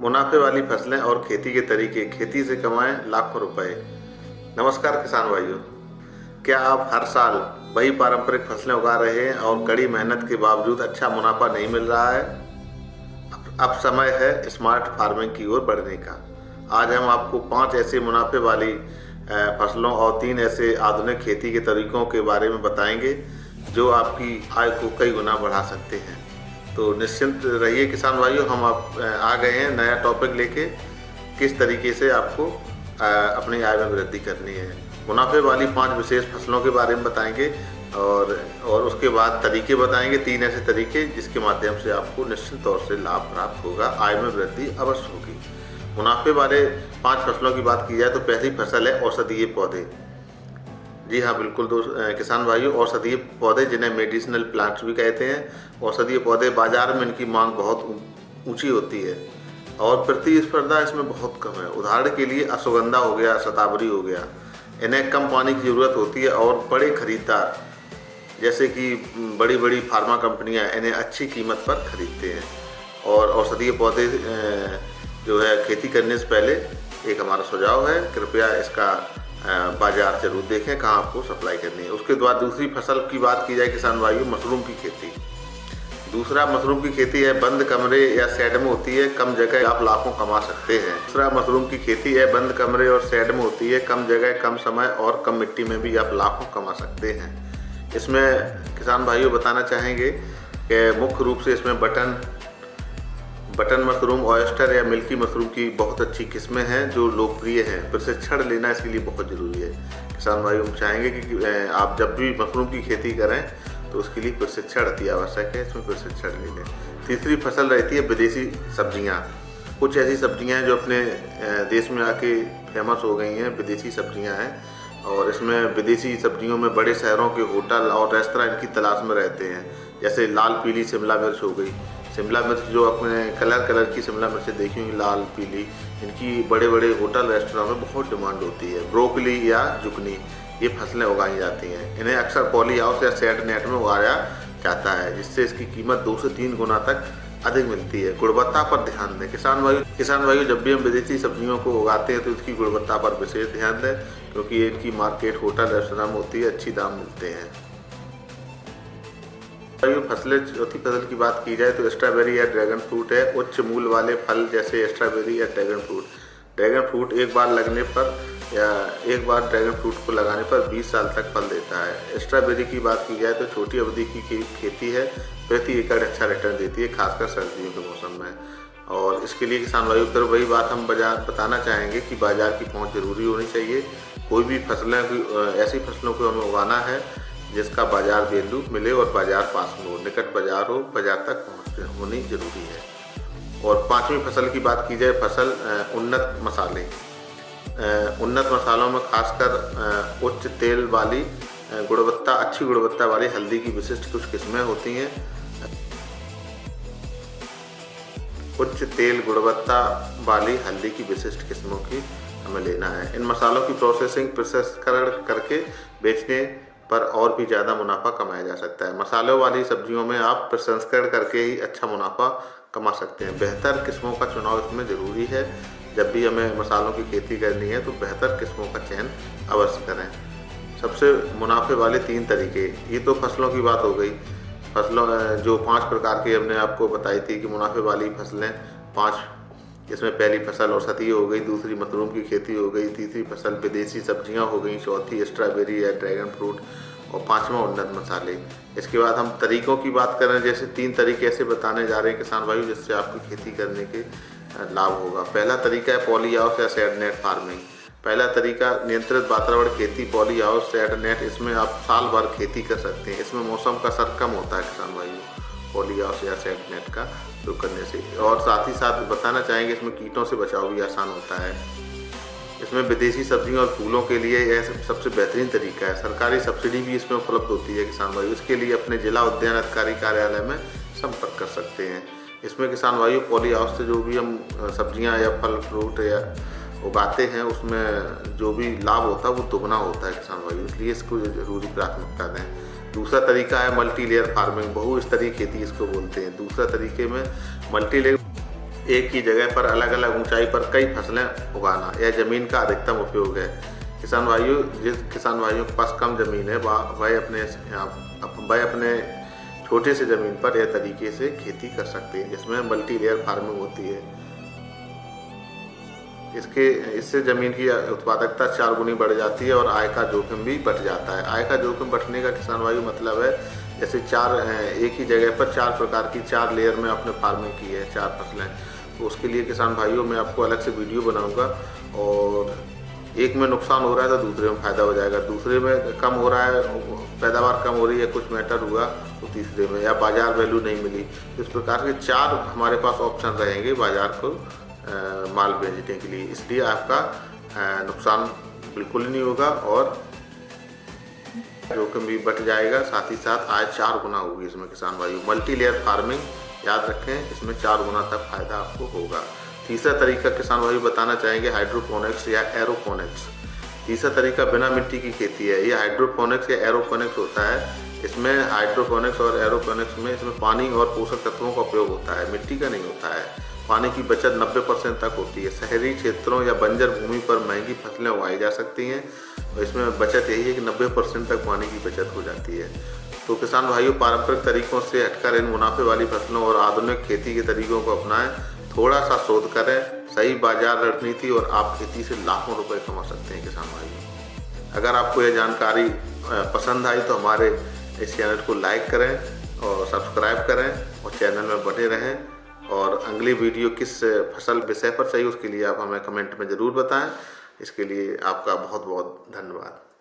मुनाफे वाली फसलें और खेती के तरीके, खेती से कमाएं लाखों रुपए। नमस्कार किसान भाइयों, क्या आप हर साल वही पारंपरिक फसलें उगा रहे हैं और कड़ी मेहनत के बावजूद अच्छा मुनाफा नहीं मिल रहा है? अब समय है स्मार्ट फार्मिंग की ओर बढ़ने का। आज हम आपको 5 ऐसे मुनाफे वाली फसलों और 3 ऐसे आधुनिक खेती के तरीकों के बारे में बताएंगे जो आपकी आय को कई गुना बढ़ा सकते हैं। तो निश्चिंत रहिए किसान भाइयों, हम आप आ गए हैं नया टॉपिक लेके, किस तरीके से आपको अपनी आय में वृद्धि करनी है। मुनाफे वाली 5 विशेष फसलों के बारे में बताएंगे और उसके बाद तरीके बताएंगे, 3 ऐसे तरीके जिसके माध्यम से आपको निश्चित तौर से लाभ प्राप्त होगा, आय में वृद्धि अवश्य होगी। मुनाफे वाले 5 फसलों की बात की जाए तो पहली फसल है औषधीय पौधे। जी हाँ बिल्कुल किसान भाइयों, औषधीय पौधे जिन्हें मेडिसिनल प्लांट्स भी कहते हैं। औषधीय पौधे बाजार में इनकी मांग बहुत ऊंची होती है और प्रतिस्पर्धा इसमें बहुत कम है। उदाहरण के लिए अश्वगंधा हो गया, शतावरी हो गया, इन्हें कम पानी की ज़रूरत होती है और बड़े खरीदार जैसे कि बड़ी बड़ी फार्मा कंपनियां इन्हें अच्छी कीमत पर खरीदते हैं। और औषधीय पौधे जो है खेती करने से पहले एक हमारा सुझाव है, कृपया इसका बाजार जरूर देखें कहाँ आपको सप्लाई करनी है। उसके बाद दूसरी फसल की बात की जाए किसान भाइयों, मशरूम की खेती। दूसरा मशरूम की खेती है बंद कमरे या शेड में होती है, कम जगह आप लाखों कमा सकते हैं। दूसरा मशरूम की खेती है बंद कमरे और शेड में होती है, कम जगह, कम समय और कम मिट्टी में भी आप लाखों कमा सकते हैं। इसमें किसान भाइयों बताना चाहेंगे कि मुख्य रूप से इसमें बटन मशरूम, ऑयस्टर या मिल्की मशरूम की बहुत अच्छी किस्में हैं जो लोकप्रिय हैं। प्रशिक्षण लेना इसके लिए बहुत ज़रूरी है। किसान भाइयों हम चाहेंगे कि आप जब भी मशरूम की खेती करें तो उसके लिए प्रशिक्षण अति आवश्यक है, इसमें प्रशिक्षण ले लें। तीसरी फसल रहती है विदेशी सब्जियां। कुछ ऐसी सब्जियां हैं जो अपने देश में आके फेमस हो गई हैं, विदेशी सब्जियां हैं। और इसमें विदेशी सब्जियों में बड़े शहरों के होटल और रेस्तरां इनकी तलाश में रहते हैं। जैसे लाल पीली शिमला मिर्च हो गई, शिमला मिर्च जो आपने कलर की शिमला मिर्च देखी होंगी लाल पीली, इनकी बड़े बड़े होटल रेस्टोरेंट में बहुत डिमांड होती है। ब्रोकली या जुकनी, ये फसलें उगाई जाती हैं। इन्हें अक्सर पॉली हाउस या शेड नेट में उगाया जाता है, जिससे इसकी कीमत 2 से 3 गुना तक अधिक मिलती है। गुणवत्ता पर ध्यान दें किसान भाइयों, जब भी हम विदेशी सब्जियों को उगाते हैं तो इसकी गुणवत्ता पर विशेष ध्यान दें, क्योंकि इनकी मार्केट होटल रेस्टोरेंट में होती है, अच्छी दाम मिलते हैं। फसलें, चौथी फसल की बात की जाए तो स्ट्रॉबेरी या ड्रैगन फ्रूट है। उच्च मूल्य वाले फल जैसे स्ट्रॉबेरी या ड्रैगन फ्रूट एक बार ड्रैगन फ्रूट को लगाने पर 20 साल तक फल देता है। स्ट्रॉबेरी की बात की जाए तो छोटी अवधि की खेती है, प्रति एकड़ अच्छा रिटर्न देती है, खासकर सर्दियों के मौसम में। और इसके लिए किसान भाइयों फिर वही बात हम बताना चाहेंगे कि बाजार की पहुंच जरूरी होनी चाहिए। कोई भी ऐसी फसलों को हमें उगाना है जिसका बाजार वैल्यू मिले और बाजार पास में हो, निकट बाजार हो, बाजार तक पहुँच होनी जरूरी है। और 5वीं फसल की बात की जाए, फसल उन्नत मसाले। उन्नत मसालों में खासकर उच्च तेल वाली अच्छी गुणवत्ता वाली हल्दी की विशिष्ट कुछ किस्में होती हैं। उच्च तेल गुणवत्ता वाली हल्दी की विशिष्ट किस्मों की हमें लेना है। इन मसालों की प्रसंस्करण करके बेचने पर और भी ज़्यादा मुनाफा कमाया जा सकता है। मसालों वाली सब्जियों में आप प्रसंस्करण करके ही अच्छा मुनाफा कमा सकते हैं। बेहतर किस्मों का चुनाव इसमें ज़रूरी है। जब भी हमें मसालों की खेती करनी है तो बेहतर किस्मों का चयन अवश्य करें। सबसे मुनाफे वाले 3 तरीके, ये तो फसलों की बात हो गई। फसलों जो 5 प्रकार की हमने आपको बताई थी कि मुनाफे वाली फसलें 5, इसमें पहली फसल औषधीय हो गई, दूसरी मशरूम की खेती हो गई, तीसरी फसल विदेशी सब्जियां हो गई, चौथी स्ट्रॉबेरी या ड्रैगन फ्रूट और 5वां उन्नत मसाले। इसके बाद हम तरीकों की बात करें, जैसे 3 तरीके ऐसे बताने जा रहे हैं किसान भाइयों जिससे आपकी खेती करने के लाभ होगा। पहला तरीका है पॉली हाउस या शेड नेट फार्मिंग। पहला तरीका नियंत्रित वातावरण खेती, पॉली हाउस, शेड नेट। इसमें आप साल भर खेती कर सकते हैं। इसमें मौसम का असर कम होता है किसान भाइयों, पॉली हाउस या शेड नेट का उपयोग करने से। और साथ ही साथ बताना चाहेंगे इसमें कीटों से बचाव भी आसान होता है। इसमें विदेशी सब्जियों और फूलों के लिए यह सबसे बेहतरीन तरीका है। सरकारी सब्सिडी भी इसमें उपलब्ध होती है किसान भाइयों। इसके लिए अपने जिला उद्यान अधिकारी कार्यालय में संपर्क कर सकते हैं। इसमें किसान भाइयों पॉली हाउस से जो भी हम सब्जियां या फल फ्रूट या उगाते हैं उसमें जो भी लाभ होता है वो दुगना होता है किसान भाइयों, इसलिए इसको जरूरी प्राथमिकता दें। दूसरा तरीका है मल्टी लेयर फार्मिंग, बहुस्तरीय खेती इसको बोलते हैं। दूसरा तरीके में एक ही जगह पर अलग अलग ऊंचाई पर कई फसलें उगाना यह ज़मीन का अधिकतम उपयोग है। किसान भाइयों, जिस किसान भाइयों के पास कम ज़मीन है वह अपने छोटे से ज़मीन पर यह तरीके से खेती कर सकते हैं, जिसमें मल्टी लेयर फार्मिंग होती है। इससे ज़मीन की उत्पादकता 4 गुनी बढ़ जाती है और आय का जोखिम भी बढ़ जाता है। आय का जोखिम बढ़ने का किसान भाइयों मतलब है, जैसे एक ही जगह पर 4 प्रकार की 4 लेयर में आपने फार्मिंग की है, 4 फसलें, तो उसके लिए किसान भाइयों मैं आपको अलग से वीडियो बनाऊंगा। और एक में नुकसान हो रहा है तो दूसरे में फ़ायदा हो जाएगा, दूसरे में कम हो रहा है, पैदावार कम हो रही है, कुछ मैटर हुआ तो तीसरे में, या बाज़ार वैल्यू नहीं मिली, तो इस प्रकार के 4 हमारे पास ऑप्शन रहेंगे बाज़ार को माल बेचने के लिए। इसलिए आपका नुकसान बिल्कुल ही नहीं होगा और जोखिम भी बढ़ जाएगा, साथ ही साथ आय 4 गुना होगी इसमें किसान भाइयों। मल्टी लेयर फार्मिंग याद रखें, इसमें 4 गुना तक फायदा आपको होगा। तीसरा तरीका किसान भाइयों बताना चाहेंगे हाइड्रोपोनिक्स या एरोपोनिक्स। तीसरा तरीका बिना मिट्टी की खेती है। ये हाइड्रोपोनिक्स या एरोपोनिक्स होता है। इसमें हाइड्रोपोनिक्स और एरोपोनिक्स में इसमें पानी और पोषक तत्वों का उपयोग होता है, मिट्टी का नहीं होता है। पानी की बचत 90% तक होती है। शहरी क्षेत्रों या बंजर भूमि पर महंगी फसलें उगाई जा सकती हैं और इसमें बचत यही है कि 90% तक पानी की बचत हो जाती है। तो किसान भाइयों, पारंपरिक तरीकों से हटकर इन मुनाफे वाली फसलों और आधुनिक खेती के तरीकों को अपनाएं। थोड़ा सा शोध करें, सही बाजार रणनीति और आप खेती से लाखों रुपए कमा सकते हैं किसान भाइयों। अगर आपको यह जानकारी पसंद आई तो हमारे इस चैनल को लाइक करें और सब्सक्राइब करें और चैनल में बने रहें। और अगली वीडियो किस फसल विषय पर चाहिए उसके लिए आप हमें कमेंट में ज़रूर बताएं। इसके लिए आपका बहुत बहुत धन्यवाद।